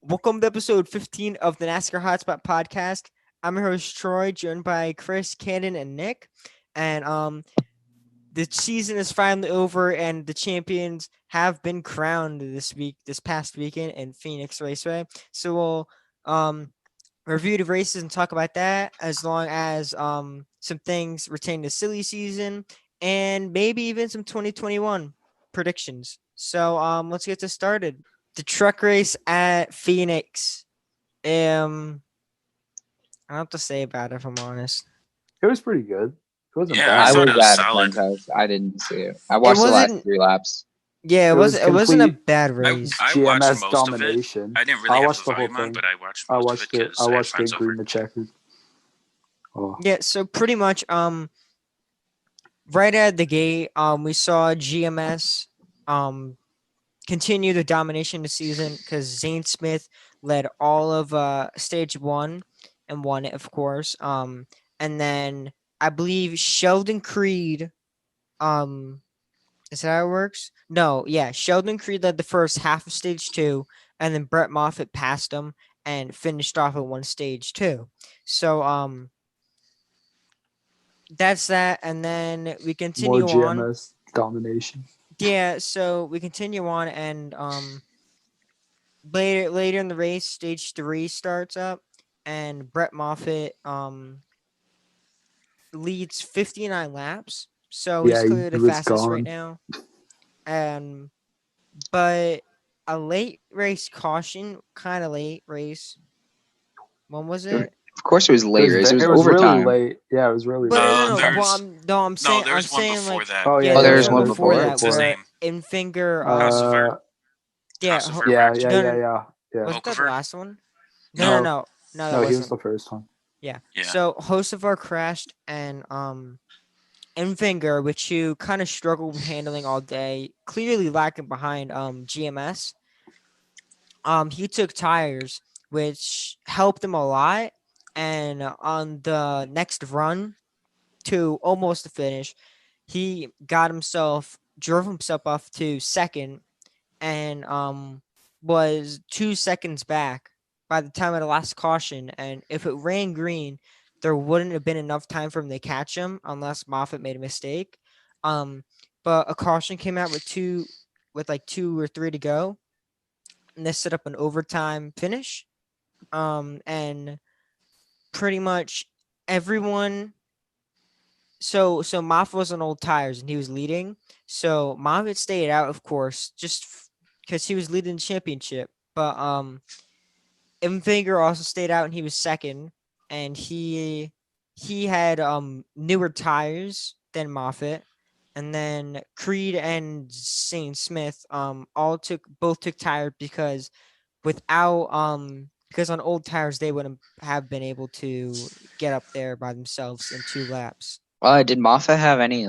Welcome to episode 15 of the NASCAR Hotspot podcast. I'm your host Troy, joined by Chris, Cannon, and Nick. And the season is finally over, and the champions have been crowned this past weekend in Phoenix Raceway. So we'll review the races and talk about that, as long as some things pertaining to silly season and maybe even some 2021 predictions. So let's get this started. The truck race at Phoenix. I don't have to say about it, if I'm honest. It was pretty good. It wasn't Yeah, bad. I I thought was it was at a solid. friend's house. I didn't see it. I watched the last wasn't- 3 laps. Yeah, It was it wasn't a complete- bad race. I watched GMS most domination. of it. I didn't really I have watched the the whole volume on, thing. but I watched I most watched of it it. because I I had watched friends it over. green the checkers. Oh, Yeah, so pretty much right out of the gate, we saw GMS continue the domination of the season because Zane Smith led all of stage 1 and won it, of course. And then I believe Sheldon Creed, is that how it works? No, yeah, Sheldon Creed led the first half of stage 2, and then Brett Moffitt passed him and finished off at stage 2. So that's that, and then we more continue on. GMS domination. Yeah, so we continue on, and later in the race, stage 3 starts up, and Brett Moffitt leads 59 laps, so he's Yeah, he clearly the was fastest right gone. now. But a late race caution, kind of late race. When was it? Of course, it was late race. It was really overtime. late. Yeah, it was really But late. no, there's- I'm saying, No, there's one saying before like, that. Oh yeah, Oh, there there's was one one before before? that What's his where name? in finger, Hossover. yeah, Hossover yeah, wrecked. yeah, No, yeah, no, yeah, yeah. wasn't that the Okover? last one? No. No, that No, he was wasn't. the first one. Yeah. Yeah. So Hocevar crashed, and Enfinger, which you kind of struggled with handling all day, clearly lacking behind GMS. He took tires, which helped him a lot, and on the next run to almost the finish, he drove himself off to second, and was 2 seconds back by the time of the last caution. And if it ran green, there wouldn't have been enough time for him to catch him unless Moffitt made a mistake. But a caution came out with 2 or 3 to go, and this set up an overtime finish. And pretty much everyone. So Moffitt was on old tires and he was leading. So Moffitt stayed out, of course, just because he was leading the championship. But Imfinger also stayed out and he was second, and he had newer tires than Moffitt. And then Creed and St. Smith both took tires because because on old tires they wouldn't have been able to get up there by themselves in 2 laps. Did Moffat have any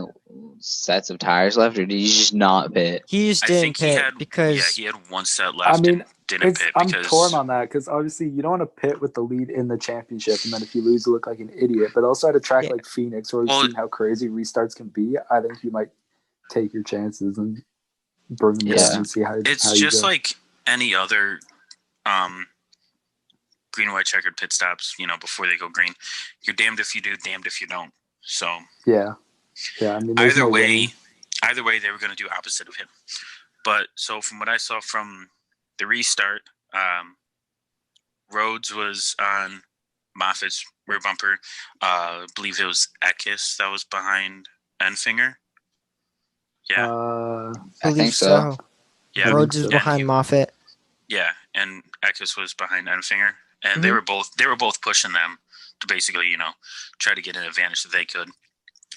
sets of tires left, or did he just not pit? He just I didn't think he pit had because he had one set left I mean, and didn't pit I'm because torn on that because obviously you don't want to pit with the lead in the championship, and then if you lose, you look like an idiot. But also at a track Yeah. like Phoenix, where we've Well, seen how crazy restarts can be, I think you might take your chances and bring them Yeah. down and see how it's how you just go. like any other green white checkered pit stops, before they go green. You're damned if you do, damned if you don't. So yeah. I mean, there's either no way winning. they were going to do opposite of him. But so from what I saw from the restart, Rhodes was on Moffitt's rear bumper. I believe it was Ekis that was behind Enfinger. Yeah, I believe think so. yeah, Rhodes is so. behind Moffitt. yeah, and Ekis was behind Enfinger, and they Mhm. were both pushing them to basically try to get an advantage that they could,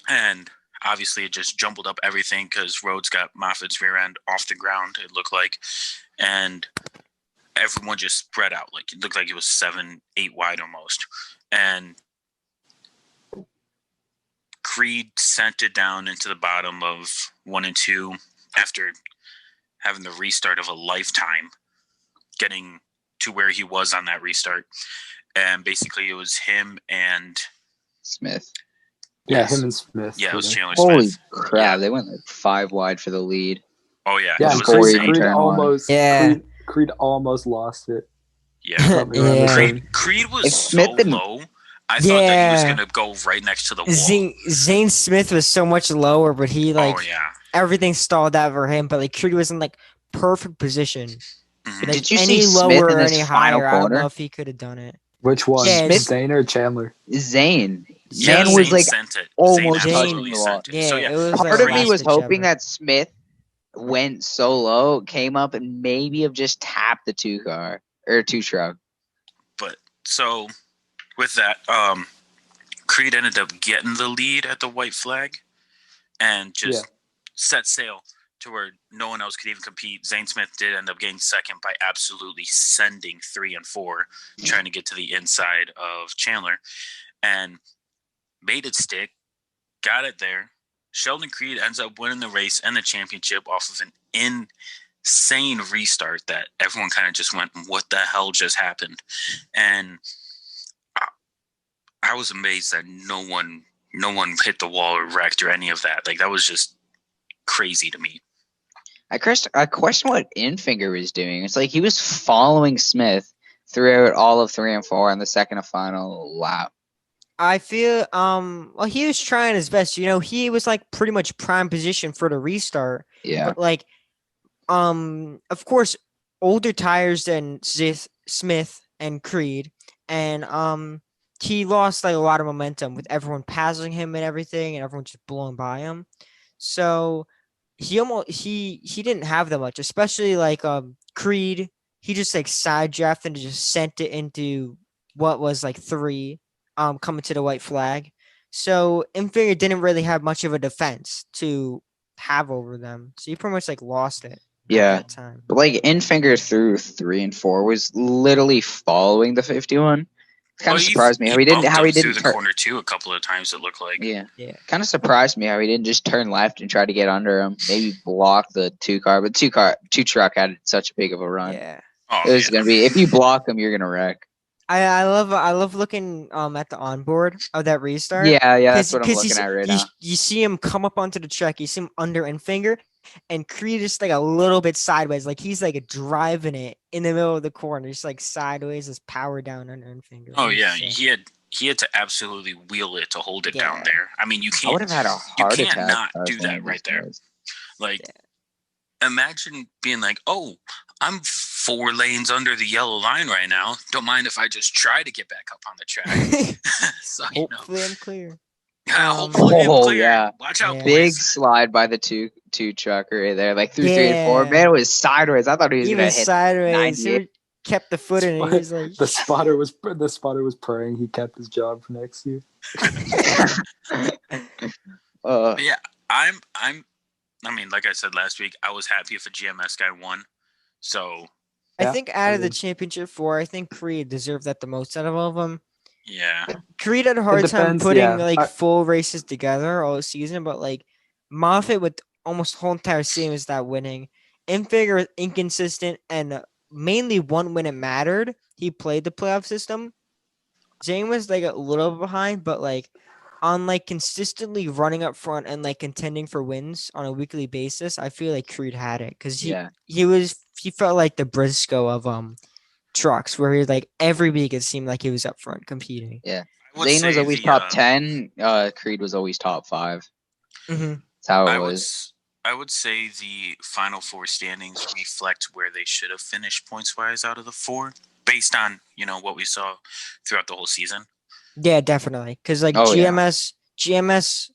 and obviously it just jumbled up everything because Rhodes got Moffitt's rear end off the ground. It looked like, and everyone just spread out. Like it looked like it was 7-8 wide almost, and Creed sent it down into the bottom of 1 and 2 after having the restart of a lifetime, getting to where he was on that restart. And basically it was him and Smith. Yeah, Yes. him and Smith. Yeah, it was Chandler Holy Smith. crap! Yeah. They went like 5 wide for the lead. Oh yeah, Yeah, it and was Corey insane. even turned one. almost. Yeah. Creed almost lost it. Yeah. Probably around the Yeah. same. Creed was If so Smith didn't- low. I thought that he was Yeah. gonna go right next to the wall. Zane Smith was so much lower, but he like Oh yeah. everything stalled out for him. But like Creed was in like perfect position. Mhm. Like Did you see any Smith lower in or this any final higher, I don't know corner? if he could have done it. Which one? Yeah, Smith- Zane or Chandler? Zane. Yeah, Man was Zane like sent it. Zane almost Jane- touching absolutely the wall. sent it. Yeah, So yeah, it was like Part a of me last was ditch hoping effort. that Smith went so low, came up, and maybe have just tapped the 2-car or 2-truck. but so with that, Creed ended up getting the lead at the white flag and just set sail to where no one else could even compete. Zane Smith did end up getting second by absolutely sending 3 and 4, trying to get to the inside of Chandler, and made it stick, got it there. Sheldon Creed ends up winning the race and the championship off of an insane restart that everyone kind of just went, what the hell just happened? And I was amazed that no one hit the wall or wrecked or any of that. Like, that was just crazy to me. I question what Infinger was doing. It's like he was following Smith throughout all of 3 and 4 on the second and final lap. I feel well he was trying his best. You know, he was like pretty much prime position for the restart. Yeah. But like of course older tires than Smith and Creed, and he lost like a lot of momentum with everyone passing him and everything and everyone just blowing by him. So he didn't have that much, especially like Creed. He just like side drafted and just sent it into what was like 3 coming to the white flag. So Infinger didn't really have much of a defense to have over them. So he pretty much like lost it Yeah. at that time. But like Infinger through 3 and 4 was literally following the 51. Kind of surprised me how he didn't through the corner too a couple of times. It looked like. Yeah. Yeah. Kind of surprised me how he didn't just turn left and try to get under him. Maybe block the 2-car, but 2-truck had such big of a run. Yeah. Oh, It was gonna be, if you block him, you're gonna wreck. I love looking at the onboard of that restart. Yeah, that's what I'm 'cause looking at right you, now. you see him come up onto the track, you see him under Infinger, and Creed is like a little bit sideways, like he's like driving it in the middle of the corner, just like sideways, just power down under Infinger. Oh It was yeah, sick. he had to absolutely wheel it to hold it down Yeah. there. I mean, you I would can't have had a heart can't attack. not if I was do one that of right these there. guys. Like, imagine being like, "Oh, I'm 4 lanes under the yellow line right now. Don't mind if I just try to get back up on the track." So you know, Hopefully I'm clear. hopefully I'm Oh, clear. yeah. Watch out, Yeah. Big boys. slide by the two trucker right there, like through 3 and 4. Yeah. Man, it was sideways. I thought he was He gonna was hit sideways. 98. He kept the foot in it. He was like the spotter was praying he kept his job for next year. But yeah, I mean, like I said last week, I was happy if a GMS guy won. So I Yeah, think I out of the would. championship 4, I think Creed deserved that the most out of all of them. yeah, Creed had a hard time depends, putting yeah. like full races together all season, but like Moffitt with almost whole entire season was that winning. Infiger was inconsistent and mainly one when it mattered. He played the playoff system. Zane was like a little behind, but like on like consistently running up front and like contending for wins on a weekly basis, I feel like Creed had it because Yeah. he felt like the Briscoe of trucks where he like every week it seemed like he was up front competing. Yeah. I would Zane was say always the, top 10. Creed was always top 5. Mm-hmm. That's how it I was. would say the final 4 standings reflect where they should have finished points wise out of the 4, based on what we saw throughout the whole season. Yeah, definitely. Because like Oh, yeah. GMS.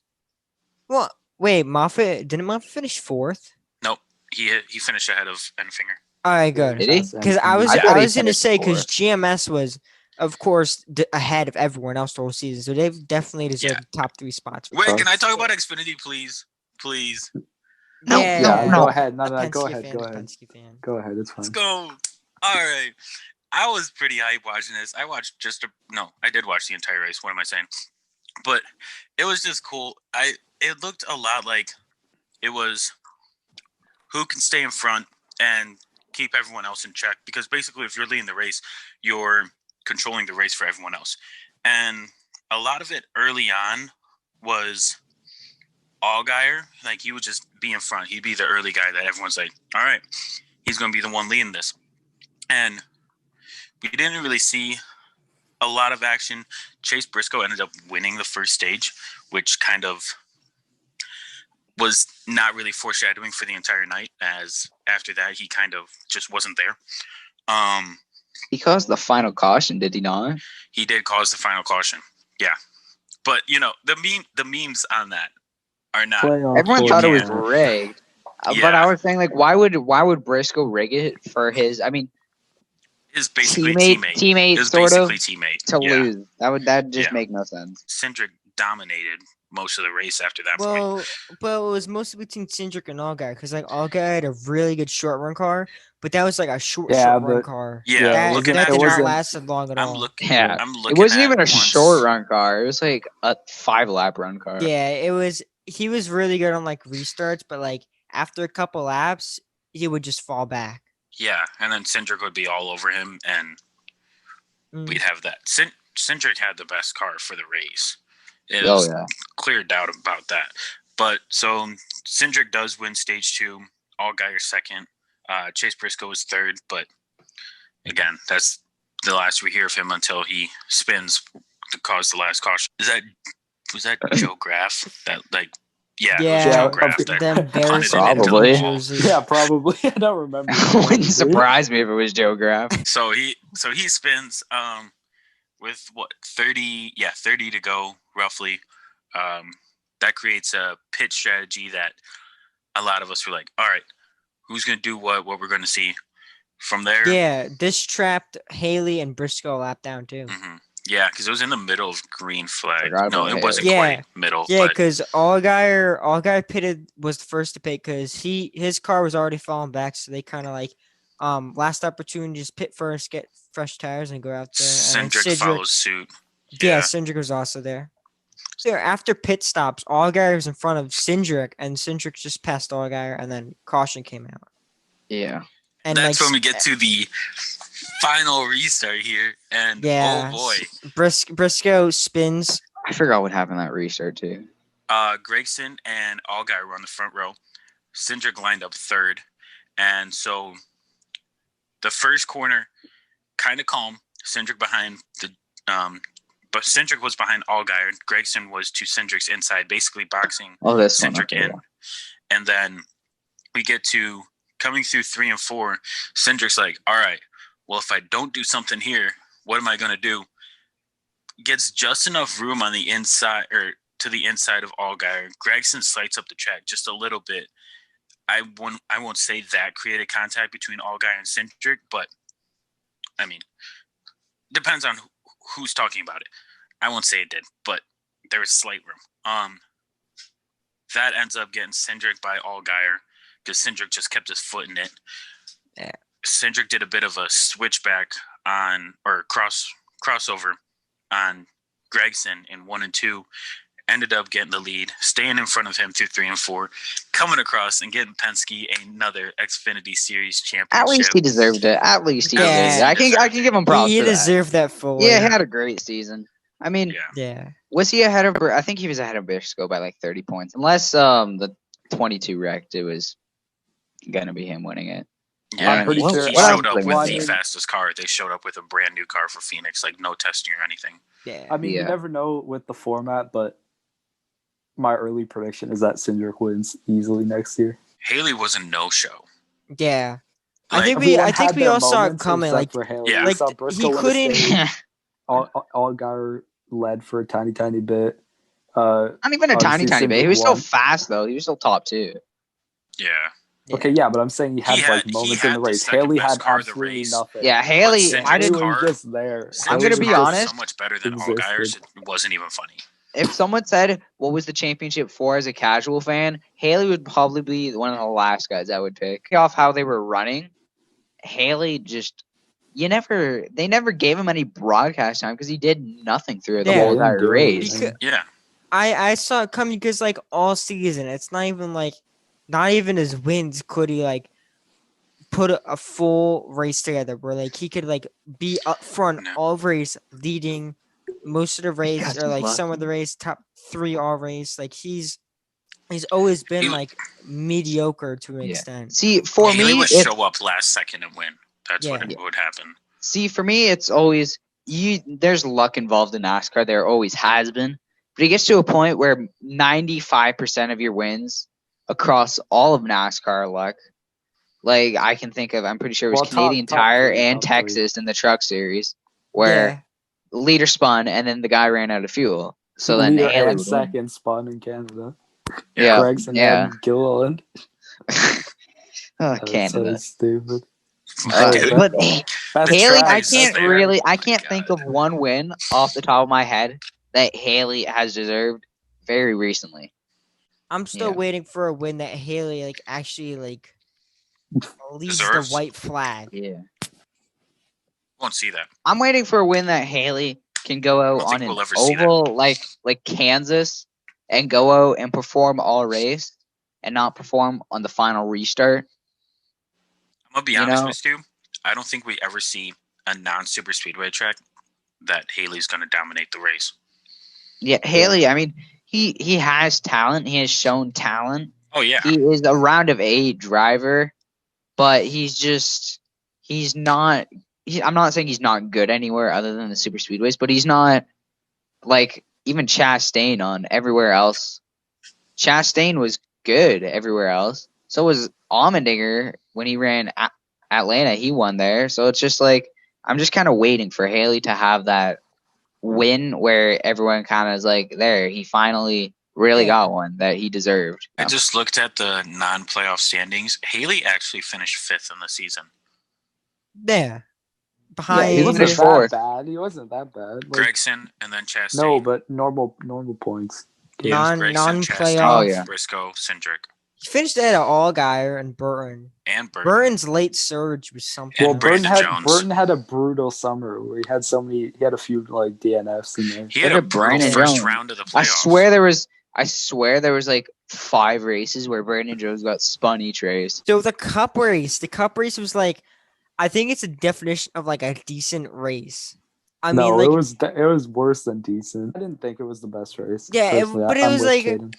Well, wait, didn't Moffitt finish 4th? Nope, he finished ahead of Enfinger. All right, good. Did he? Because I was I thought I he was gonna finished say because 4th. GMS was of course ahead of everyone else the whole season, so they definitely deserve the top 3 spots. Wait, can I Trust. talk about Xfinity, please? Please, No, Yeah, Yeah, no. go ahead. No, Penske go ahead. fan, Go ahead. Penske fan. Go ahead. It's let's fine. go. All right, I was pretty hype watching this. I watched I did watch the entire race. What am I saying? But it was just cool. It looked a lot like it was who can stay in front and keep everyone else in check, because basically if you're leading the race, you're controlling the race for everyone else. And a lot of it early on was Allgaier. Like, he would just be in front. He'd be the early guy that everyone's like, all right, he's going to be the one leading this. And we didn't really see a lot of action. Chase Briscoe ended up winning the first stage, which kind of was not really foreshadowing for the entire night, as after that he kind of just wasn't there. He caused the final caution, did he not? He did cause the final caution. Yeah. But the memes on that are not. Everyone thought it was format. rigged. But Yeah. I was saying, like, why would Briscoe rig it for his? I mean, His basically teammate His sort of basically teammate to yeah. lose. That just Yeah. make no sense. Cindric dominated most of the race after that point. Well, it was mostly between Cindric and Allgaier because like Allgaier had a really good short run car, but that was like a short run but- car. Yeah, that, looking that at did it not wasn't- last long at I'm all. looking. Yeah. I'm looking. It wasn't at even a once- short run car. It was like a 5-lap run car. Yeah, it was. He was really good on like restarts, but like after a couple laps, he would just fall back. Yeah, and then Cindric would be all over him, and Mm. we'd have that. Cindric had the best car for the race. It Oh was yeah. clear doubt about that. But so Cindric does win stage 2. Allgaier second. Chase Briscoe is third. But again, that's the last we hear of him until he spins to cause the last caution. Was that Joe Graff? That like yeah, it was Yeah, Joe Graff that the punted embarrassing it into the Probably. wall. jersey. Yeah, probably. I don't remember. Wouldn't surprise me if it was Joe Graff. So he spins with what 30 to go roughly. That creates a pit strategy that a lot of us were like, all right, who's gonna do what we're gonna see from there. Yeah, this trapped Haley and Briscoe a lap down too. Yeah, because it was in the middle of green flag. Forgot No, about it wasn't Haley. quite middle. Yeah, but because Allgaier pitted was the first to pit because his car was already falling back, so they kind of like last opportunity just pit first, get fresh tires, and go out there. And then Cindric follows suit. Yeah, Cindric was also there. So after pit stops, Allgaier was in front of Cindric, and Cindric just passed Allgaier, and then caution came out. Yeah. And That's like, when we get to the final restart here, and Yeah, oh boy, Briscoe spins. I forgot what happened that restart too. Gregson and Allgaier were on the front row. Cindric lined up third, and so the first corner, kind of calm. Cindric behind the but Cindric was behind Allgaier. Gregson was to Cindric's inside, basically boxing This one. Cindric Okay, in. And then we get to coming through 3 and 4. Cindric's like, all right, well, if I don't do something here, what am I going to do? Gets just enough room on the inside or to the inside of Allgaier. Gregson slides up the track just a little bit. I won't say that created contact between Allgaier and Cindric, but I mean, depends on who's talking about it. I won't say it did, but there was slight room. That ends up getting Cindric by Allgaier because Cindric just kept his foot in it. Yeah. Cindric did a bit of a switchback on or crossover on Gregson in 1 and 2. Ended up getting the lead, staying in front of him through 3 and 4, coming across and getting Penske another Xfinity Series championship. At least he deserved it. At least he Yeah. deserved it. I can give him props He for that. deserved that full. Yeah, he had a great season. I mean, Yeah. was he ahead of? I think he was ahead of Briscoe by like 30 points. Unless the 22 wrecked, it was gonna be him winning it. Yeah, I'm pretty sure he what showed else up did with they the win? fastest car. They showed up with a brand new car for Phoenix, like no testing or anything. Yeah. I mean, you Yeah. never know with the format, but my early prediction is that Cindric wins easily next year. Haley was a no-show. Yeah. I Like, think Everyone I think had we their all saw it moments coming. except Like, for Haley. Yeah. We like saw he Briscoe win a couldn't. stage. Allgaier led for a tiny bit. Not even a tiny Obviously, bit. He Cindric was still won. fast though. He was still top 2. Yeah. Okay, yeah, but I'm saying he had like he moments had in the the race. second Haley best had car of the absolutely race. nothing. Yeah, Haley. Cindric's I didn't. Haley was car- just there. I'm gonna Cindric's be car was honest. so much better than Existed. Allgaier's. It wasn't even funny. If someone said what was the championship for as a casual fan, Haley would probably be one of the last guys I would pick. Off how they were running, Haley just they never gave him any broadcast time because he did nothing through the Yeah. whole He didn't entire do race. anything. Yeah. I saw it coming because like all season, it's not even his wins could he like put a full race together where like he could like be up front No. all race leading most of the race got or like some of lucky. the race top 3 all race. Like he's always been He- like mediocre to an Yeah. extent. See, for Haley me, would if, show up last second and win. That's what Yeah. would happen. See, for me, it's always there's luck involved in NASCAR. There always has been, but it gets to a point where 95% of your wins across all of NASCAR are luck. Like I can think of, I'm pretty sure it was Well, Canadian top Tire three, and top three. Texas in the Truck Series, where Yeah. the leader spun and then the guy ran out of fuel. So then Leader Haley and would win. second spun in Canada. Yeah, Gregson yeah. and Gilliland. Oh, That's so Canada. stupid. Dude, But Best Haley, track, I Nice can't there. really, I Oh my can't think God. of one win off the top of my head that Haley has deserved very recently. I'm still Yeah. waiting for a win that Haley like actually like leads the Deserves? white flag. Yeah. Won't see that. I'm waiting for a win that Haley can go out don't on think an we'll ever see that. oval like Kansas and go out and perform all race and not perform on the final restart. I'm gonna be You honest know? with you. I don't think we ever see a non-super speedway track that Haley's gonna dominate the race. Yeah, Haley, I mean, he has talent. He has shown talent. Oh yeah. He is a round of 8 driver, but he's not I'm not saying he's not good anywhere other than the super speedways, but he's not like even Chastain on everywhere else. Chastain was good everywhere else. So was Allmendinger when he ran Atlanta. He won there. So it's just like I'm just kind of waiting for Haley to have that win where everyone kind of is like, there, he finally really Yeah. got one that he deserved. I just looked at the non-playoff standings. Haley actually finished 5th in the season. There. Yeah, Behind he He's wasn't finished that fourth. bad. He wasn't that bad. Like, Gregson and then Chastain. no, but normal points. Yeah, Gregson, non-playoff. Oh, Chastain, yeah. Briscoe, Cindric, He finished ahead of Allgaier and Burton. and Burton. Burton's late surge was something. And Well, else. Brandon Jones. Burton had a brutal summer where he had he had a few like DNFs in there. He had Look a at brutal Brandon first Jones. round of the playoffs. I swear there was like 5 races where Brandon Jones got spun each race. So the cup race was like, I think it's a definition of like a decent race. I No, mean, like, it was worse than decent. I didn't think it was the best race. Yeah, personally. but it I'm was with like Caden.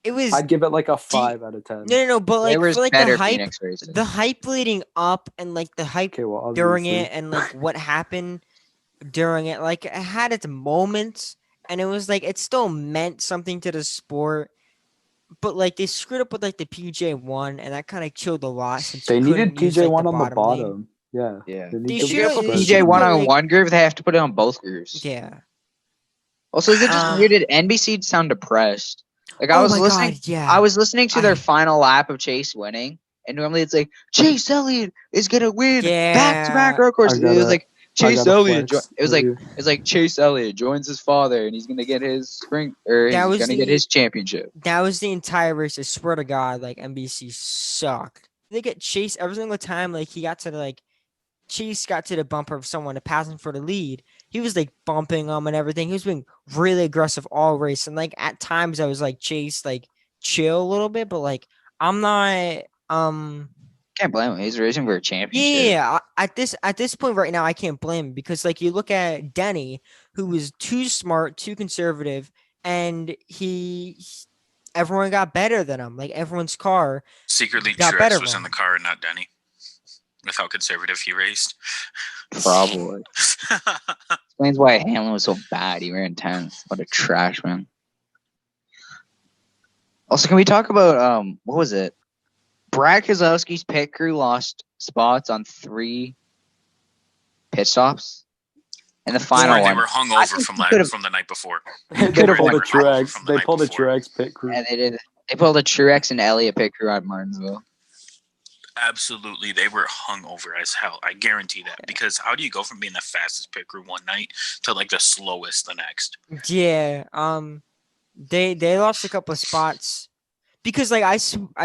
it was. I'd give it like a 5 out of 10. No, but like There was for like better the hype, Phoenix races. the hype leading up and like the hype Okay, well, during obviously. it and like what happened during it, like it had its moments and it was like it still meant something to the sport. But like they screwed up with like the PJ1 and that kind of killed a lot since They you needed couldn't use, PJ like, one on the lane. bottom. Yeah. Yeah. They They need If should you're have- gonna put they PJ should've one put, on like- one groove, they have to put it on both grooves. Yeah. Also, is it just Uh, weird? Did NBC sound depressed? Like I Oh was my listening. God, yeah. I was listening to I- their final lap of Chase winning, and normally it's like Chase Elliott is gonna win back to back Yeah. records. It was like Chase Elliott. It was like Chase Elliott joins his father, and he's gonna get his spring or That he's was gonna get the- his championship. That was the entire race. I swear to God, like NBC sucked. They get Chase every single time. Like he got to Chase got to the bumper of someone to pass him for the lead. He was like bumping them and everything. He was being really aggressive all race. And like at times I was like, Chase, like chill a little bit, but like I'm not Can't blame him. He's racing for a championship. yeah, at this point right now, I can't blame him because like you look at Denny, who was too smart, too conservative, and everyone got better than him. Like everyone's car Secretly, got better Truex was than in the him. car and not Denny. With how conservative he raced. Probably explains why Hamlin was so bad. He ran 10th. What a trash man. Also, can we talk about what was it? Brad Keselowski's pit crew lost spots on 3 pit stops. In the final They one, were I hungover think from he could've- the night before. They could've pulled won. a Truex. They pulled a Truex pit crew. and they did. They pulled a Truex and Elliott pit crew at Martinsville. Absolutely, they were hungover as hell. I guarantee that. Because how do you go from being the fastest pit crew one night to like the slowest the next? Yeah, they lost a couple of spots because like I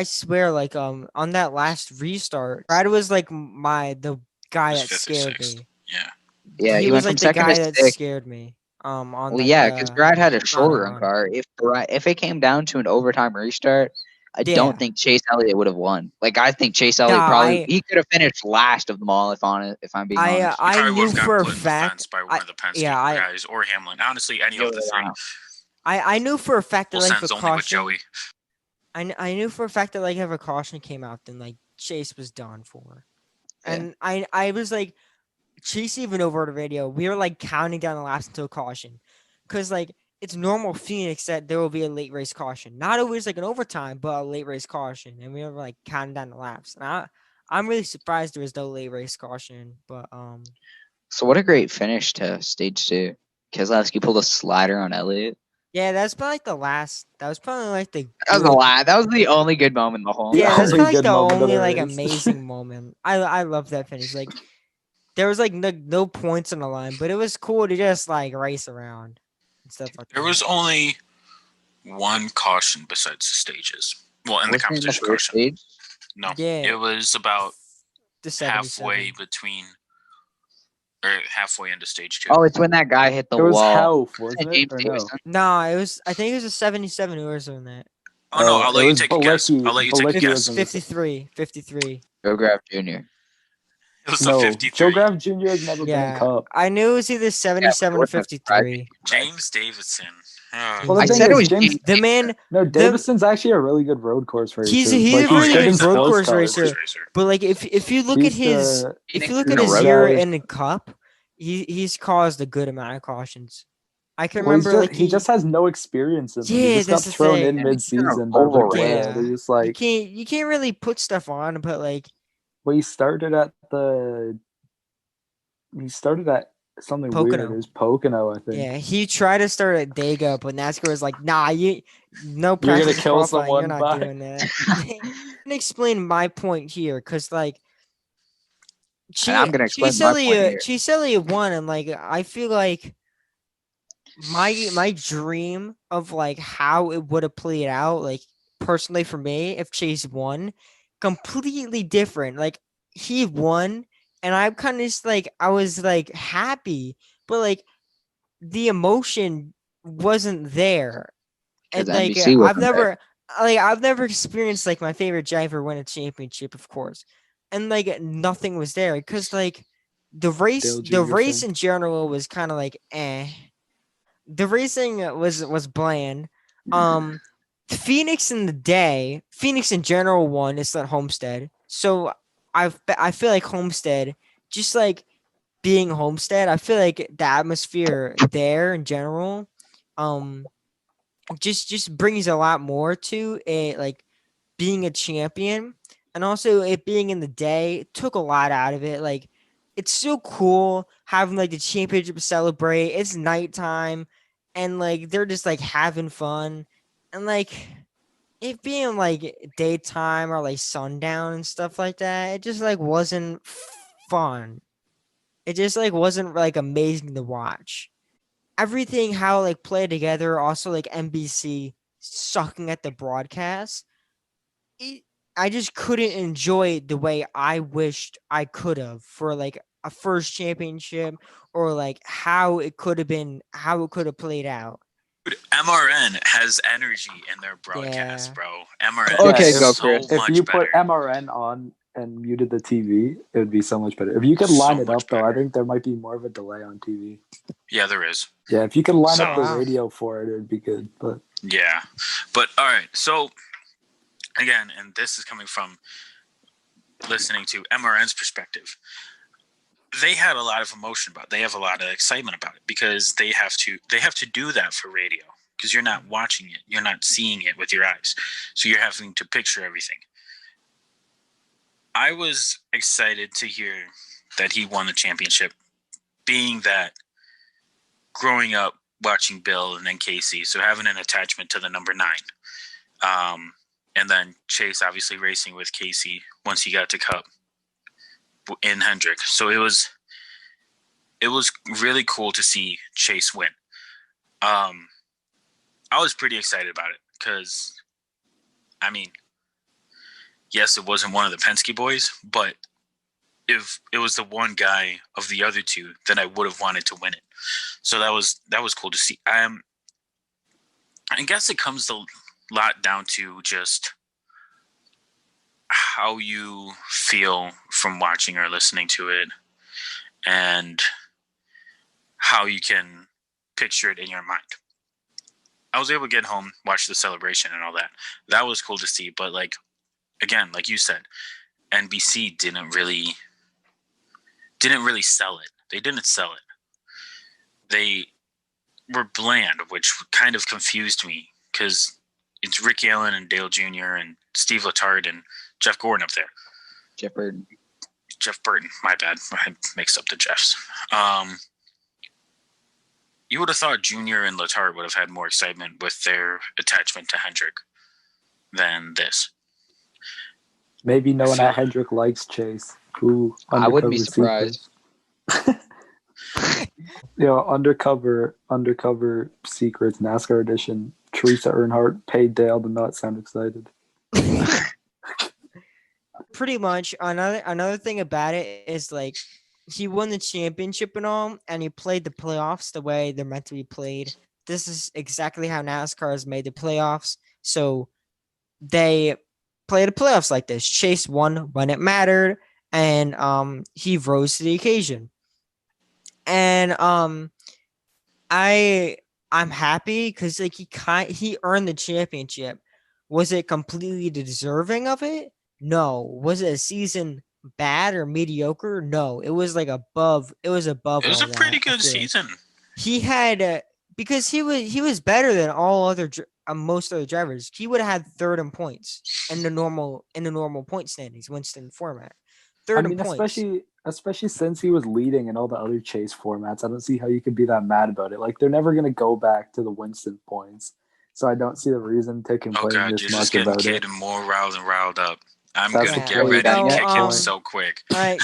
swear like on that last restart, Brad was like the guy Was that fifth or scared sixth. me. Yeah. Yeah, he was went like from the second guy to that sixth. scared me. On Well, like, yeah, because Brad had a shoulder final on run. car. If it came down to an overtime restart, I Yeah. don't think Chase Elliott would have won. Like I think Chase Elliott he could have finished last of them all. If I'm being honest. He I probably would knew have for gotten a put in the fence fact. by one of the Penske guys or Hamlin. Honestly, any of the three. I knew for a fact that Well, like Sen's the only with caution. Joey. I knew for a fact that like if a caution came out, then like Chase was done for, Yeah. and I was like, Chase even over the radio, we were like counting down the laps until caution, because like it's normal Phoenix that there will be a late race caution, not always like an overtime, but a late race caution, and we were like counting down the laps. And I'm really surprised there was no late race caution, but So what a great finish to stage 2. Keselowski pulled a slider on Elliott. yeah, that's probably like the last. That was probably like the That was a good. lot. That was the only good moment in the whole. The Yeah, that's only probably like good the moment of only the like race. amazing moment. I love that finish. Like there was like no points on the line, but it was cool to just like race around and stuff like There that. was only one caution besides the stages. Well, in the Wasn't it in the competition first caution. stage? No, Yeah. it was about The halfway 77. between, or halfway into stage 2. Oh, it's when that guy hit the It was wall. Health, wasn't it? James Or no? Davison. No, it was. I think it was a 77 or something that. Oh no, I'll it let you was take a guess. Balecki. I'll let you take a Balecki was guess. in the 53. 53. Joe Graf Jr. It was a No, 53. Joe Graf Jr. has never been in Yeah, Cup. I knew it was either 77 or 53. James Davidson. Well, the I thing said it is, was James. James. The man, No, Davison's actually a really good road course racer. he's Like, a really good good in road sports course cars. racer. But like if you look at his Phoenix his isn't a road year course. in the cup, he's caused a good amount of cautions. I can Well, remember like he just has no experience in them. He Yeah, just got that's the thrown in thing. mid-season by oval Rick race. Ware. Yeah. He was like, you can't really put stuff on, but like well, he started at something weird. It Pocono. was Pocono, I think. Yeah, he tried to start at Dago, but NASCAR was like, nah, no You're practice gonna or kill qualifying. You're someone not by. doing that. And explain my point here, because like And I'm gonna explain my point here. Chase Elliott won, and like I feel like my dream of like how it would have played out, like personally for me, if Chase won, completely different. Like he won, and I'm kind of just like I was like happy, but like the emotion wasn't there. Because And like NBC wasn't there. I've never experienced like my favorite driver win a championship, of course, and like nothing was there because like Dale the Jr. race thing. in general was kind of like eh. The racing was bland. Um, Phoenix in general won. It's not Homestead, so I feel like Homestead, just like being Homestead, I feel like the atmosphere there in general, um, just brings a lot more to it, like being a champion, and also it being in the day took a lot out of it. Like it's so cool having like the championship to celebrate. It's nighttime, and like they're just like having fun, and like it being like daytime or like sundown and stuff like that. It just like wasn't fun. It just like wasn't like amazing to watch. Everything how like played together, also like NBC sucking at the broadcast. It, I just couldn't enjoy it the way I wished I could have for like a first championship, or like how it could have been, how it could have played out. Dude, MRN has energy in their broadcast, Yeah. bro. MRN Okay, is go, so Chris. If much you better. put MRN on and muted the TV, it would be so much better. If you could So line it much up, though, I better. think there might be more of a delay on TV. Yeah, there is. Yeah, if you could line So- up the Wow. radio for it, it would be good. But Yeah. But all right. So again, and this is coming from listening to MRN's perspective. They had a lot of emotion about it. They have a lot of excitement about it because they have to do that for radio because you're not watching it. You're not seeing it with your eyes. So you're having to picture everything. I was excited to hear that he won the championship, being that growing up watching Bill and then Casey, so having an attachment to the number 9. And then Chase obviously racing with Casey once he got to Cup in Hendrick. So it was really cool to see Chase win. I was pretty excited about it because, I mean, yes, it wasn't one of the Penske boys, but if it was the one guy of the other two, then I would have wanted to win it. So that was cool to see. I guess it comes a lot down to just how you feel from watching or listening to it, and how you can picture it in your mind. I was able to get home, watch the celebration and all that. That was cool to see. But like, again, like you said, NBC didn't really didn't really sell it. They didn't sell it. They were bland, which kind of confused me because it's Ricky Allen and Dale Jr. and Steve Letarte and Jeff Gordon up there. Jeff Burton. Jeff Burton, my bad. I mixed up the Jeffs. You would have thought Jr. and Letarte would have had more excitement with their attachment to Hendrick than this. Maybe no one at Hendrick likes Chase. Ooh, I wouldn't be undercover surprised. undercover secrets, NASCAR edition. Teresa Earnhardt paid Dale to not sound excited. Pretty much. Another thing about it is like he won the championship and all, and he played the playoffs the way they're meant to be played. This is exactly how NASCAR has made the playoffs. So they play the playoffs like this. Chase won when it mattered, and he rose to the occasion. And I'm happy because like he earned the championship. Was it completely deserving of it? No. Was it a season bad or mediocre? No. It was like above. It was above. It was all a pretty that, I good feel like. season. He had because he was better than all other most other drivers. He would have had third in points in the normal point standings, Winston format. Third in points. Especially since he was leading in all the other chase formats, I don't see how you could be that mad about it. Like they're never gonna go back to the Winston points, so I don't see the reason to complain Oh God, this you're much just getting about it. Caden more riled up. I'm That's gonna Yeah. get ready to So, kick him um, so quick. All right,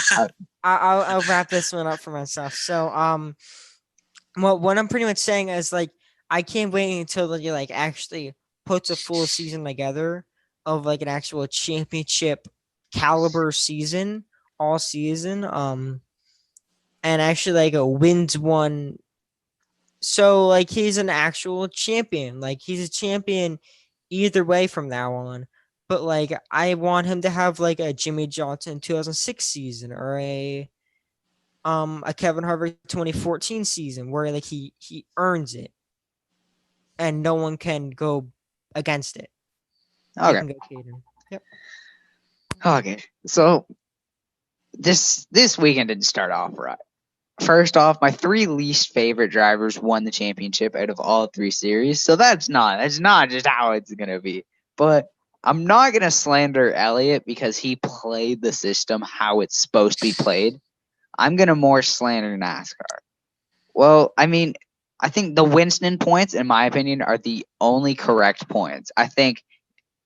I'll wrap this one up for myself. So what I'm pretty much saying is like I can't wait until he like actually puts a full season together of like an actual championship caliber season, all season. And actually like wins one. So like he's an actual champion. Like he's a champion either way from now on. But like I want him to have like a Jimmy Johnson 2006 season or a Kevin Harvick 2014 season where like he earns it and no one can go against it. You Okay. can go Caden. Yep. Okay. So this weekend didn't start off right. First off, my three least favorite drivers won the championship out of all three series. So that's not just how it's gonna be. But I'm not gonna slander Elliott because he played the system how it's supposed to be played. I'm gonna more slander NASCAR. Well, I mean, I think the Winston points, in my opinion, are the only correct points. I think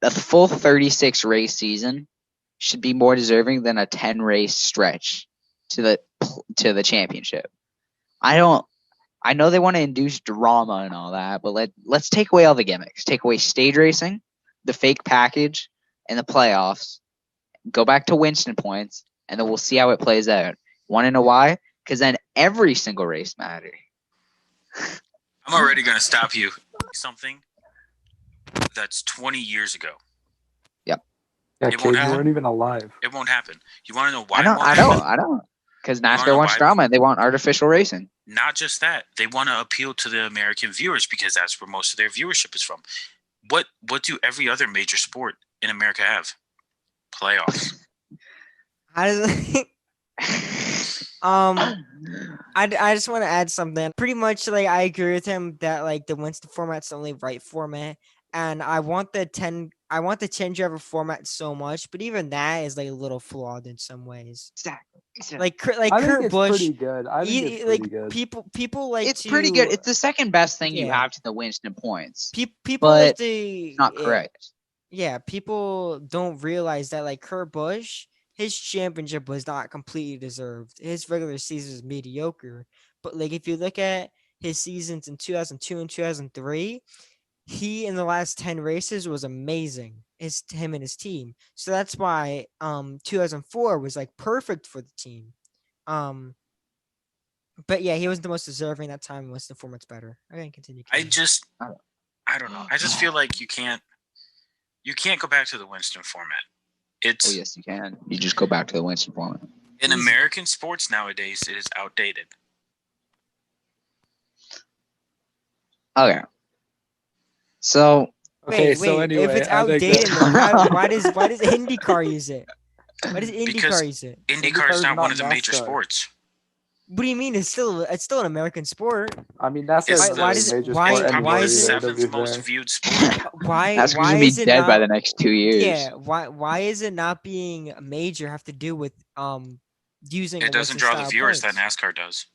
a full 36 race season should be more deserving than a 10 race stretch to the championship. I know they want to induce drama and all that, but let's take away all the gimmicks. Take away stage racing, the fake package, and the playoffs. Go back to Winston points, and then we'll see how it plays out. Want to know why? Because then every single race matters. I'm already gonna stop you. Something that's 20 years ago. Yeah, It Kate, won't you happen. weren't even alive. It won't happen. You want to know why? I don't. Because wanna NASCAR know wants why? drama and they want artificial racing. Not just that, they want to appeal to the American viewers because that's where most of their viewership is from. What do every other major sport in America have? Playoffs. How does I just want to add something. Pretty much like I agree with him that like the Winston format's the only right format. And I want the 10 driver format so much, but even that is like a little flawed in some ways. Exactly. Like I think Kurt it's Busch, pretty good. I think it's pretty like good. people like It's to, pretty good. It's the second best thing you Yeah. have to the Winston points. people like but to Not correct. Yeah, people don't realize that like Kurt Busch, his championship was not completely deserved. His regular season was mediocre. But like if you look at his seasons in 2002 and 2003, he in the last 10 races was amazing. Him and his team. So that's why 2004 was like perfect for the team. But yeah, he was the most deserving that time. Was the format's better. Okay, continue. I Caden. just, I don't know. I just feel like you can't go back to the Winston format. It's Oh yes, you can. You just go back to the Winston format. in American sports nowadays. It is outdated. Okay. So Okay, Wait, so anyway, if it's I think outdated, that- then why does IndyCar use it? Why does IndyCar Because use it? IndyCar is IndyCar's not one not of the major NASCAR. sports. What do you mean? It's still an American sport. I mean, NASCAR It's isn't the really does a it- major why- sport probably why the anymore is it- either, to be seventh most fair. viewed sport. NASCAR's Why gonna be is it dead by not? the next 2 years. Yeah. Why is it not being major? Have to do with using It doesn't Western draw the style viewers that points. NASCAR does.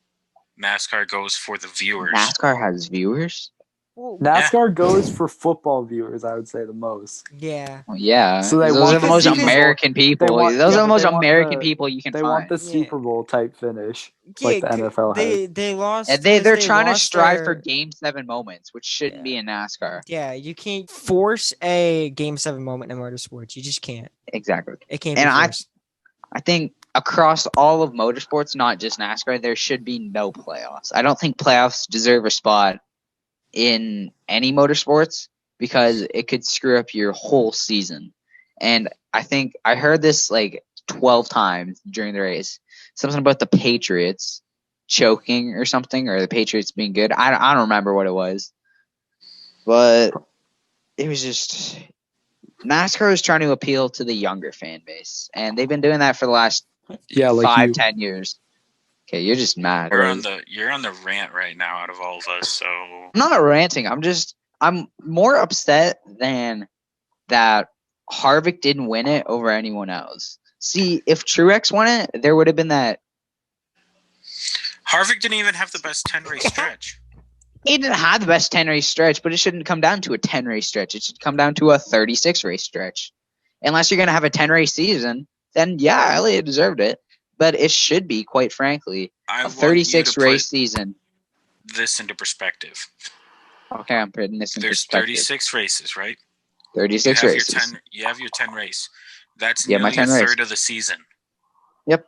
NASCAR goes for the viewers. NASCAR has viewers. Well, NASCAR goes for football viewers, I would say, the most. yeah. Well, yeah, So they 'cause those want are the the most Super Bowl. American people. They want- Those yeah, are the but most they want American the- people you can They want find. the Yeah. Super Bowl type finish, Yeah, like the NFL has. they lost. And 'cause they're they trying to lost strive for their- Game 7 moments, which shouldn't Yeah. be in NASCAR. Yeah, you can't force a Game 7 moment in motorsports. You just can't. Exactly. It can't And be forced. I think across all of motorsports, not just NASCAR, there should be no playoffs. I don't think playoffs deserve a spot in any motorsports because it could screw up your whole season. And I think I heard this like 12 times during the race. Something about the Patriots choking or something, or the Patriots being good. I don't remember what it was. But it was just NASCAR is trying to appeal to the younger fan base. And they've been doing that for the last Yeah, like 5-10 years. Okay, you're just mad. You're right? on the rant right now out of all of us. So I'm not ranting. I'm more upset than that Harvick didn't win it over anyone else. See, if Truex won it, there would have been that. Harvick didn't even have the best 10 race stretch. He didn't have the best 10 race stretch, but it shouldn't come down to a 10 race stretch. It should come down to a 36 race stretch. Unless you're going to have a 10 race season, then yeah, Elliott deserved it. But it should be, quite frankly, I a want you 36 to race put season. this into perspective. Okay, I'm putting this in There's perspective. 36 races, right? 36 races. You have your 10 race. That's Yeah, my nearly a 10 race. third of the season. Yep.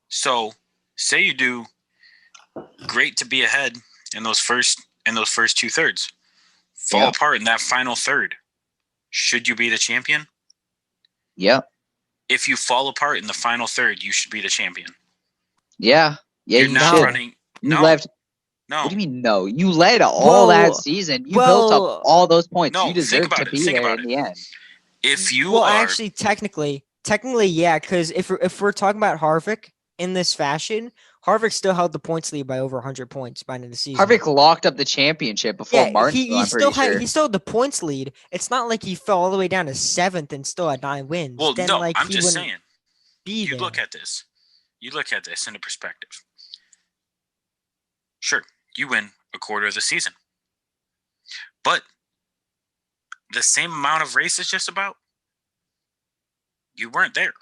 So, say you do great to be ahead in those first 2/3. Fall Yeah. apart in that final third. Should you be the champion? Yep. If you fall apart in the final third, you should be the champion. Yeah. Yeah, You're you not should. running. You No, left. no. What do you mean no? You led all that Well- season. You built well, up all those points. no, You think deserve about to it. be Think there about in it. the end. If you well, are actually, technically, yeah, because if we're talking about Harvick in this fashion, Harvick still held the points lead by over 100 points by the end of the season. Harvick locked up the championship before yeah, Martinsville, he I'm still pretty sure. he still had the points lead. It's not like he fell all the way down to 7th and still had 9 wins. well, then no, like I'm he just wouldn't saying. be You there. look at this. You look at this in a perspective. Sure, you win a quarter of the season, but the same amount of races, just about, you weren't there.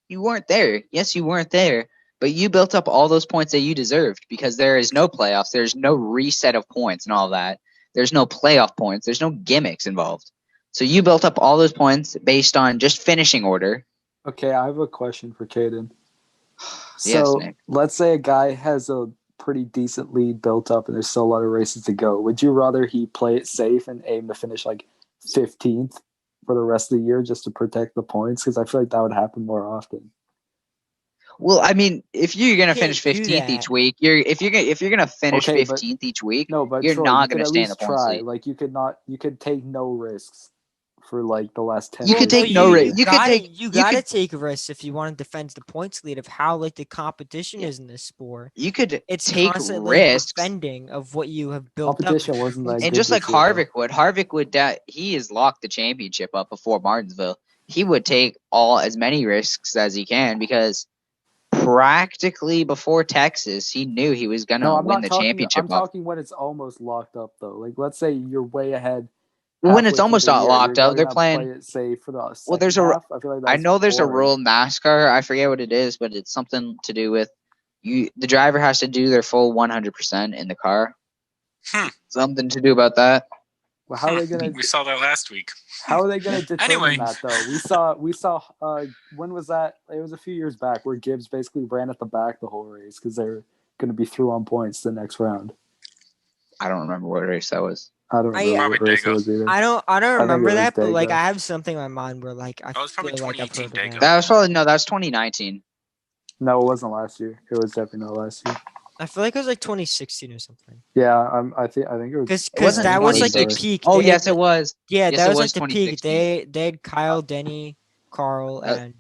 You weren't there. Yes, you weren't there. But you built up all those points that you deserved because there is no playoffs. There's no reset of points and all that. There's no playoff points. There's no gimmicks involved. So you built up all those points based on just finishing order. Okay, I have a question for Caden. Yes, So Nick. let's say a guy has a pretty decent lead built up and there's still a lot of races to go. Would you rather he play it safe and aim to finish like 15th for the rest of the year just to protect the points? Because I feel like that would happen more often. Well, I mean, if you're gonna Can't finish do 15th each that. week, if you're gonna finish Okay, but- 15th each week, No, but you're Troy, not you could gonna at stay in the least points try. lead. Like you could take no risks for like the last 10 You could races take of no the risk. year. You could take- You you gotta could- take risks if you want to defend the points lead of how like the competition is in this sport. You could It's take constantly risks. defending of what you have built Competition up. wasn't that And good. And just like this year, though. Harvick would he has locked the championship up before Martinsville. He would take as many risks as he can because practically before Texas, he knew he was gonna No, I'm win not the talking. championship. I'm talking when it's almost locked up, though. Like, let's say you're way ahead. When it's halfway through almost the not year, locked you're up, they're gonna playing. Play it safe for the Well, there's second a- half. I feel like I that's know there's a boring. rule in NASCAR. I forget what it is, but it's something to do with the driver has to do their full 100% in the car. Hmm. Something to do about that. Well, how are they gonna? We saw that last week. How are they gonna determine Anyway. that though? We saw. When was that? It was a few years back where Gibbs basically ran at the back the whole race because they're gonna be through on points the next round. I don't remember what race that was. I don't remember Probably what race it Dago. was either. I don't think it remember was that, but like Dago. I have something in my mind where like I That was probably feel like I've 2018 heard of Dago. that. That was 2019. No, it wasn't last year. It was definitely not last year. I feel like it was like 2016 or something. Yeah, I think it was. Because wasn't that was like the 2016. peak. Oh They yes, had- it was. Yeah, Yes, that it was was like the peak. 2016. They had Kyle, Denny, Carl, That- and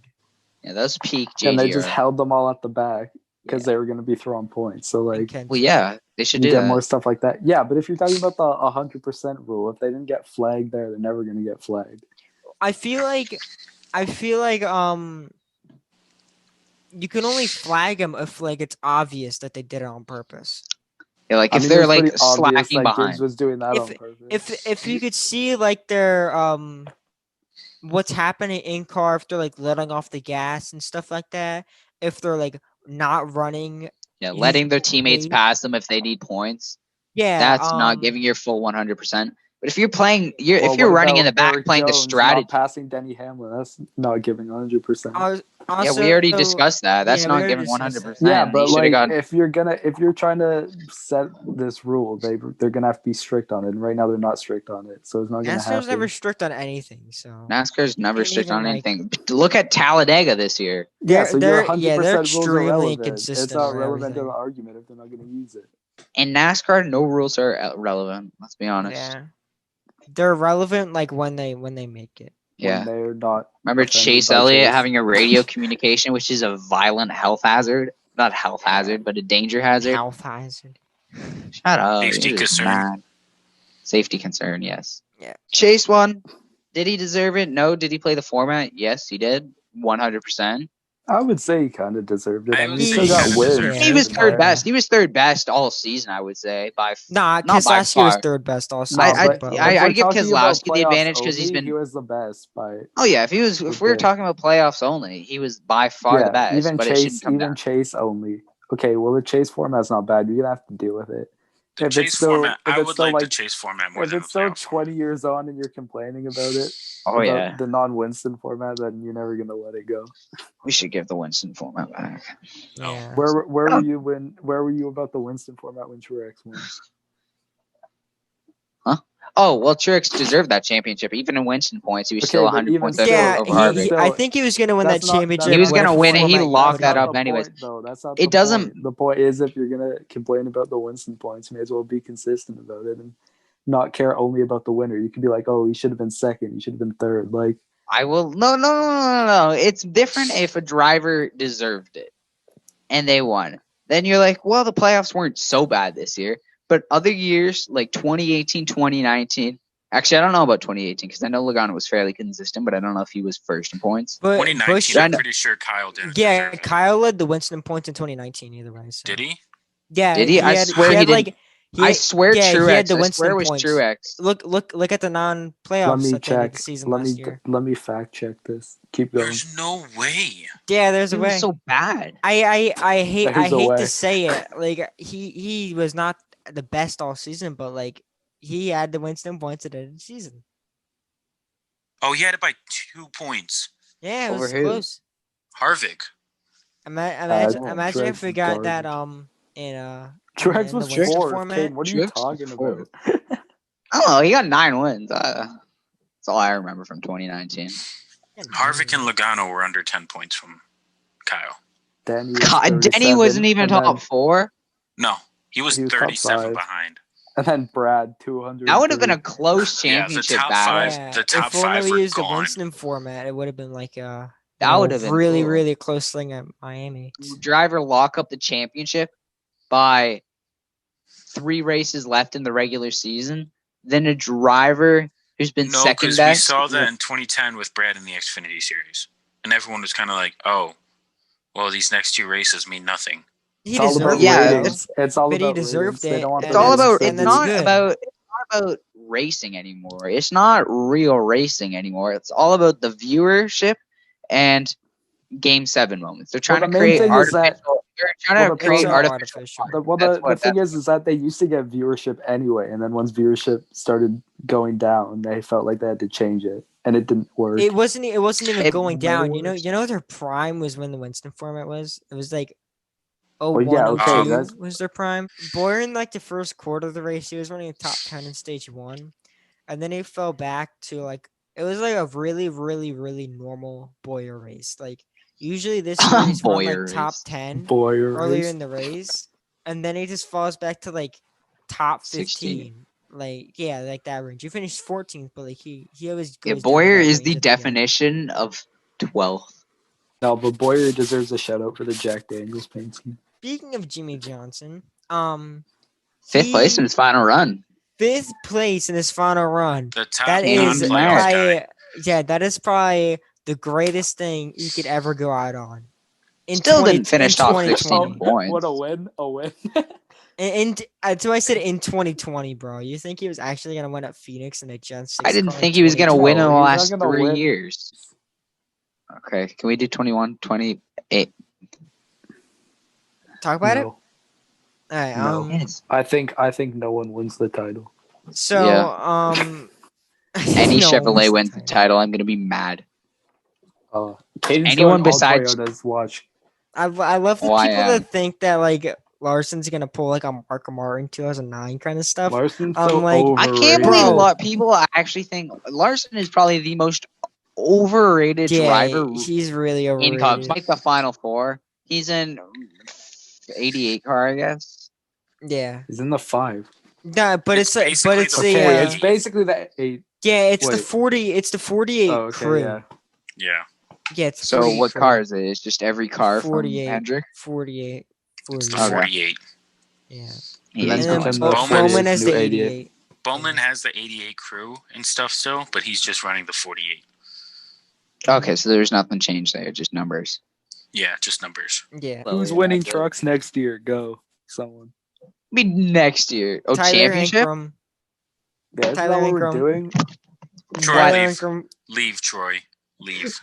Yeah, that was peak and they just JGR. held them all at the back. because they were going to be throwing points. So like, Well, yeah, they should you do get that. more stuff like that. Yeah, but if you're talking about the 100% rule, if they didn't get flagged there, they're never going to get flagged. I feel like you can only flag them if like it's obvious that they did it on purpose. Yeah, like I if mean, it they're was like pretty obvious slacking that Gibbs behind. was doing that on purpose. If you could see like their what's happening in car, if they're like letting off the gas and stuff like that, if they're like not running, Yeah, letting their usual teammates pace. pass them if they need points. Yeah, That's not giving your full 100%. But if you're playing, if Well, you're what running in about the back Eric playing the Jones strategy. not passing Denny Hamlin? That's not giving 100%. Yeah, we already discussed that. That's yeah, we not already giving discussed 100%. that. Yeah, They but should have like got. if you're trying to set this rule, they're gonna have to be strict on it. And right now they're not strict on it, so it's not gonna NASCAR's happen. never strict on anything, so NASCAR's never can't strict even, on like- anything. Look at Talladega this year. Yeah, so your 100% they're rules are extremely relevant. inconsistent It's not on relevant to the everything. argument if they're not gonna use it. In NASCAR, no rules are relevant. Let's be honest. Yeah, they're relevant like when they make it. Yeah. When they're not. Remember offended Chase by Elliott Chase. having a radio communication, which is a violent health hazard. Not health hazard, but a danger hazard. Health hazard. Shut up. Safety You're just concern. mad. Safety concern, yes. Yeah. Chase won. Did he deserve it? No. Did he play the format? Yes, he did. 100%. I would say he kind of deserved it. I I mean, would he say still he got kinda wins. deserved He was it. third best. He was third best all season, I would say. Nah, not by Keselowski was far. third best also. No, I- but but if I we're give talking about Keselowski the playoffs advantage 'cause he's only, been- he was the best by. Oh yeah, if we were talking about playoffs only, he was by far the best. Even but it Chase, shouldn't come even down. Chase only. Okay, well the Chase format's not bad. You're gonna have to deal with it. The If it's chase still- format. if I it's would still like the like- chase format more If than it's the still playoff 20 format. years on and you're complaining about it, Oh about yeah, the non-Winston format, then you're never gonna let it go. we should give the Winston format back. yeah. Where were you when? Where were you about the Winston format when Truex won? Oh well, Truex deserved that championship. Even in Winston points, he was Okay, still but 100 even points still- Yeah, over even Harvick. still- I think he was gonna win that That's not- championship. He was gonna whatever win it. He format you locked put that him up in. the anyways. Point, though. That's not. It the doesn't- Point. The point is, if you're gonna complain about the Winston points, you may as well be consistent about it and not care only about the winner. You could be like, "Oh, he should have been second. He should have been third. Like, I will. No. It's different if a driver deserved it and they won. Then you're like, well, the playoffs weren't so bad this year. But other years, like 2018, 2019. Actually, I don't know about 2018 because I know Logano was fairly consistent, but I don't know if he was first in points. But 2019, Bush, I'm pretty sure Kyle didn't. yeah, deserve it. Kyle led the Winston points in 2019 either way. So. Did he? Yeah, Did he? I swear he had, didn't. like I swear yeah, Truex. he had the I Winston swear it was points. Truex. Look at the non-playoffs let me at the end of check. the season Let last me year. let me fact check this. Keep going. There's no way. Yeah, there's It a way. was so bad. I hate There's a hate way. to say it. Like he was not the best all season, but like he had the Winston points at the end of the season. Oh, he had it by 2 points. Yeah, it Over was who? close. Harvick. Imagine if we Truex got is that garbage. in Truex in was the Winston fourth. format. Kane, what are you Truex was talking fourth. about? I don't know. He got 9 wins. That's all I remember from 2019. Harvick and Logano were under 10 points from Kyle. Danny, was God, Denny 37, wasn't even and top then- 4. No, he was He was top 37 5. behind. And then Brad 200. That would have been a close Yeah, the championship top battle. five- the top if only five we were used the gone. Winston format, it would have been like That would have been really cool. really close thing at Miami. Driver lock up the championship by 3 races left in the regular season. Then a driver who's been No, second because we best. saw that in 2010 with Brad in the Xfinity Series. And everyone was kind of like, oh, well, these next 2 races mean nothing. He It's all about deserved Yeah, it. ratings. It's all but he about deserved ratings. They it, don't want and It's all ratings about. to It's be- that's not good. about. It's not about racing anymore. It's not real racing anymore. It's all about the viewership and Game 7 moments. They're trying the to main create thing is that- artificial. They're trying well, to the create problem- artificial. The thing is that they used to get viewership anyway, and then once viewership started going down, they felt like they had to change it, and it didn't work. It wasn't even It going made it down. worse. You know their prime was when the Winston format was. It was like Well, yeah, okay, 02 that's- was their prime. Boyer in like the first quarter of the race, he was running top 10 in stage 1. And then he fell back to like it was like a really, really, really normal Boyer race. Like usually this year he's run Boyer like top race. 10 Boyer earlier race. in the race. And then he just falls back to like top 15. 16. Like yeah, like that range. He finished 14th, but like he always Yeah, goes down to Boyer that is range the at the end. definition of 12th. No, but Boyer deserves a shout out for the Jack Daniels paint scheme. speaking of Jimmy Johnson, Fifth place in he his final run. 5th place in his final run. The top That one is playoff probably, guy. yeah, that is probably the greatest thing you could ever go out on. In Still 20 didn't finish in top 2020. 16 points. What a win! A win. So I said in 2020, bro. You think he was actually gonna win at Phoenix and the Gen 6 I didn't car in think he was going to win in the 2020? No, he's not last gonna 3 win. years. Okay, can we do 21, 28? Talk about it. No, All right. No. Yes. I think no one wins the title. So Yeah. Any no one Chevrolet the wins the title, I'm going to be mad. Caden's Anyone going all besides- Toyotas. Watch. I love the Oh, I people am. that think that like Larson's gonna pull like a Mark Martin 2009 kind of stuff. Larson's I'm so like, I overrated. can't believe Bro. people actually think Larson is probably the most overrated driver he's really in Cubs. overrated. Like the Final Four. He's in 88 car, I guess. Yeah, He's in the 5. no, but It's it's like, but basically it's the the Okay, it's basically the 8. yeah, it's the wait. 40, it's the 48 Oh, okay, crew. yeah. Yeah. Yeah, it's So 48 what crew. car is it? It's just every car from 48. Hendrick? 48. It's the 48. Okay. 48. Yeah. He then And is then pretend going the to Bowman Bowman has new the 88. 88. Bowman has the 88 crew and stuff still, but he's just running the 48. Okay, so there's nothing changed there, just numbers. Yeah, just numbers. Yeah. Who's winning trucks next year? Go. Someone. Be next year. Oh, Tyler championship? Ankrum. Yeah, isn't Tyler that what we're Ankrum. doing? Troy, Tyler leave. Ankrum. Leave, Troy. Leave.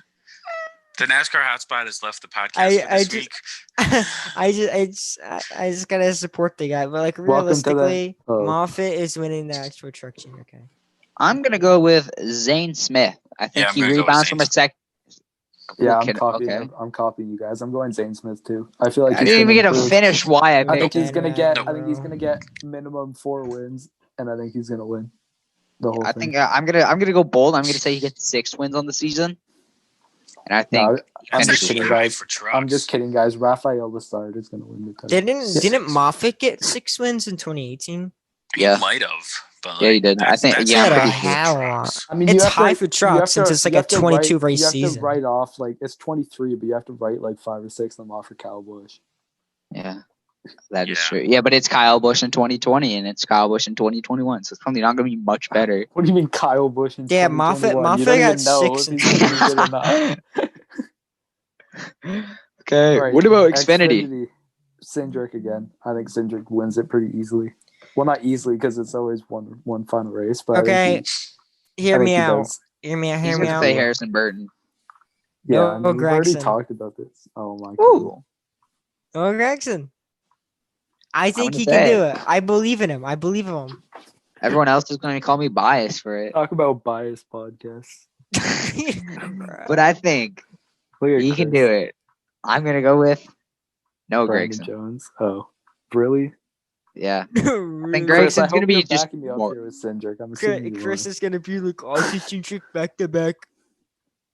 The NASCAR hotspot has left the podcast I- for I this just- week. I just gotta support the guy, but like Welcome to the- realistically, oh. Moffitt is winning the actual truck team. Okay. I'm going to go with Zane Smith. I think I'm he gonna go with rebounds Zane from a sec. Yeah, Okay. I'm copying you guys. I'm going Zane Smith too. I feel like I he's didn't even gonna get to improve. finish why I I think picked he's him. gonna Man, get. bro. I think he's gonna get minimum 4 wins, and I think he's gonna win the whole I thing. think I'm gonna go bold. I'm gonna say he gets 6 wins on the season, and I think No, he I'm just finishes kidding, high guys. for trucks. I'm just kidding, guys. Rafael Lessard is gonna win the title. Didn't Moffitt get 6 wins in 2018? He Yeah. might have. But Yeah, he did. I think- that's yeah, I'm He had a pretty high for hell trucks. of I mean, It's you have high to, for you trucks have since to- it's like you a have to 22 write, race You have season. to write off like it's 23, but you have to write like 5 or 6 of them off for Kyle Busch. Yeah, that is Yeah. true. Yeah, but it's Kyle Busch in 2020 and it's Kyle Busch in 2021, so it's probably not gonna be much better. What do you mean Kyle Busch in Yeah, Moffitt 2021? You got don't even know 6 if in he's gonna be good or not. Okay, Right, what about Xfinity? Cindric again. I think Cindric wins it pretty easily. Well, not easily because it's always one final race. But Okay, I think hear me out. does. Hear me out. He's Hear me gonna out. say Harrison Burton. Yeah, I No, mean, we've already Gregson. talked about this. Oh my god. Ooh, Oh, Gregson. I think gonna he say can it. do it. I believe in him. I believe in him. everyone else is gonna call me biased for it, Talk about bias podcasts. but I think Look at he can Chris. do it. I'm gonna go with no Brandon Gregson. Jones. Oh, really? Yeah, Really? Chris, I Gregson's hope gonna be you're just backing me up more- here with Cindric. I'm assuming you Chris are. is gonna be like, oh, Cindric back to back.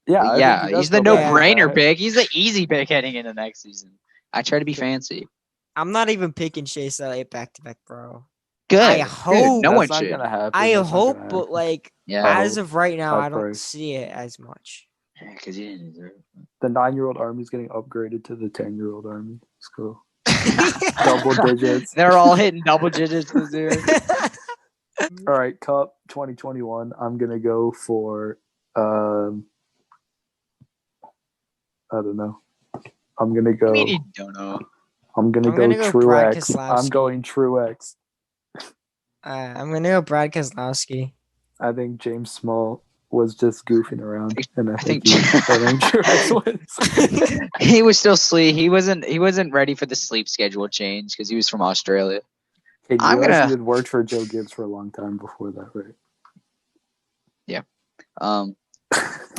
Yeah, I think yeah, he does he's the go back to no-brainer back. pick. He's the easy pick heading into next season. I try to be fancy. I'm not even picking Chase Elliott back to back, bro. Good. I Good. hope- No That's one not should. gonna happen. I That's not hope, gonna but happen. like Yeah, as of right now, High I don't price. see it as much. because he didn't deserve it. The 9-year-old army's getting upgraded to the 10-year-old army. Let's go. Double digits. They're all hitting double digits this year. All right, Cup 2021. I'm gonna go for I don't know. I'm gonna go. I mean, you don't know. I'm gonna I'm go gonna go Brad Truex. I'm Keselowski. going Truex. I'm gonna go Brad Keselowski. I think James Small was just goofing around, and I think think- Truex wins. He was still sleep. He wasn't ready for the sleep schedule change because he was from Australia. Hey, you I'm realize gonna- he had worked for Joe Gibbs for a long time before that, right? I'm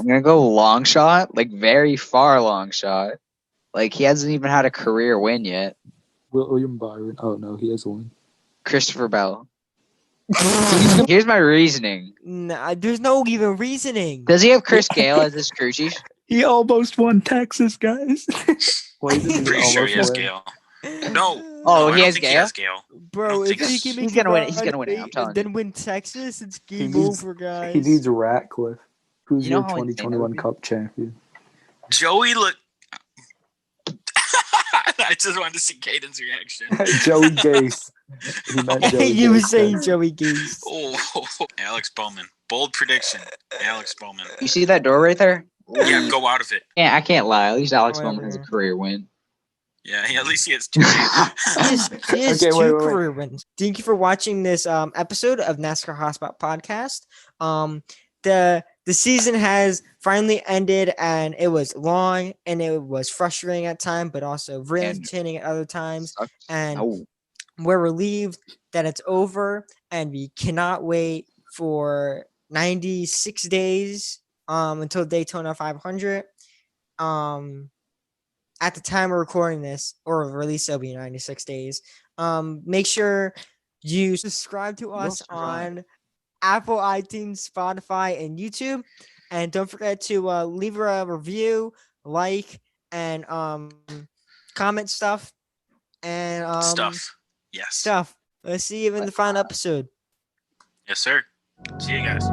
gonna go long shot, like very far long shot. Like he hasn't even had a career win yet. William Byron. Oh no, he has one. Christopher Bell. Here's my reasoning. Nah, there's no even reasoning. Does he have Chris Gale as his crew chief? He almost won Texas, guys. Well, he didn't Pretty sure he has win. Gale. No. Oh, I he don't has think he Gale? has Gale. Bro, I if think he he's can make He's gonna it win it. He's out gonna of win it. I'm eight telling and then win Texas, it's game needs- over, guys. He needs Ratcliffe, who's You know your how insane that 2021 would be? Cup champion. Joey look. I just wanted to see Caden's reaction. Joey Gase. He meant Joey You were Gase. saying Joey Gase. Oh, Alex Bowman. Bold prediction. Alex Bowman. You see that door right there? Yeah, go out of it. Yeah, I can't lie. At least Alex Bowman has a Whatever. career win. Yeah, at least he has 2 He has Okay, two wait. career wins. Thank you for watching this episode of NASCAR Hotspot Podcast. The season has finally ended, and it was long and it was frustrating at times, but also really And- entertaining at other times. Sucks. And No. we're relieved that it's over, and we cannot wait for 96 days until Daytona 500. At the time of recording this or release, it'll be 96 days. Make sure you subscribe to us on Apple, iTunes, Spotify, and YouTube. And don't forget to leave a review, like, and comment stuff and stuff. Yes. stuff. Let's see you in the final episode. Yes, sir. See you guys.